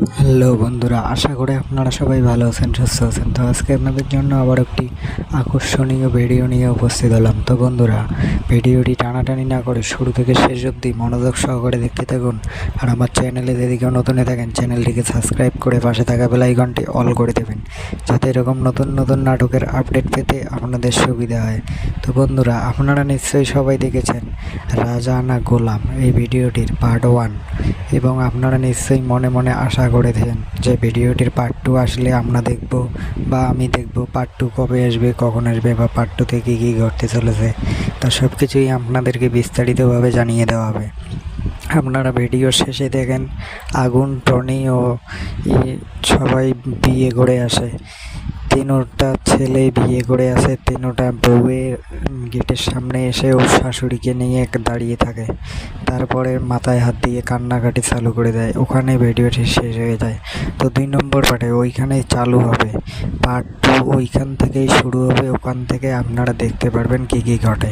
Hello বন্ধুরা, আশা করি আপনারা সবাই ভালো আছেন, সুস্থ আছেন। তো আজকে আপনাদের জন্য আবার একটি আকর্ষণীয় ভিডিও নিয়ে উপস্থিত হলাম। তো বন্ধুরা, ভিডিওটি টানাটানি না করে শুরু থেকে শেষ অবধি মনোযোগ সহকারে দেখতে থাকুন। আর আমার চ্যানেলে যদি কেউ নতুন হয়ে থাকেন, চ্যানেলটিকে সাবস্ক্রাইব করে পাশে থাকা বেল আইকনটি অল করে দেবেন, যাতে এরকম নতুন নতুন নাটকের আপডেট পেতে আপনাদের সুবিধা হয়। তো বন্ধুরা, আপনারা নিশ্চয়ই সবাই দেখেছেন রাজা না গোলাম এই ভিডিওটির পার্ট 1, এবং আপনারা নিশ্চয়ই মনে মনে আশা করেছেন যে ভিডিওটির পার্ট 2 আসলে আমরা দেখব বা আমি দেখব পার্ট 2 কবে আসবে, কখন আসবে, বা পার্ট 2 থেকে কী ঘটতে চলেছে। তা সব কিছুই আপনাদেরকে বিস্তারিতভাবে জানিয়ে দেওয়া হবে। আপনারা ভিডিও শেষে দেখেন আগুন, টনি ও সবাই বিয়ে করে আসে। তিনোটা ছেলে বিয়ে করে আসে, তিনোটা বউয়ের গেটের সামনে এসে ওর শাশুড়িকে নিয়ে দাঁড়িয়ে থাকে। তারপরে মাথায় হাত দিয়ে কান্নাকাটি চালু করে দেয়। ওখানে ভিডিওটি শেষ হয়ে যায়। তো 2 নম্বর পার্টে ওইখানেই চালু হবে, পার্ট 2 ওইখান থেকেই শুরু হবে। ওখান থেকে আপনারা দেখতে পারবেন কী কী ঘটে।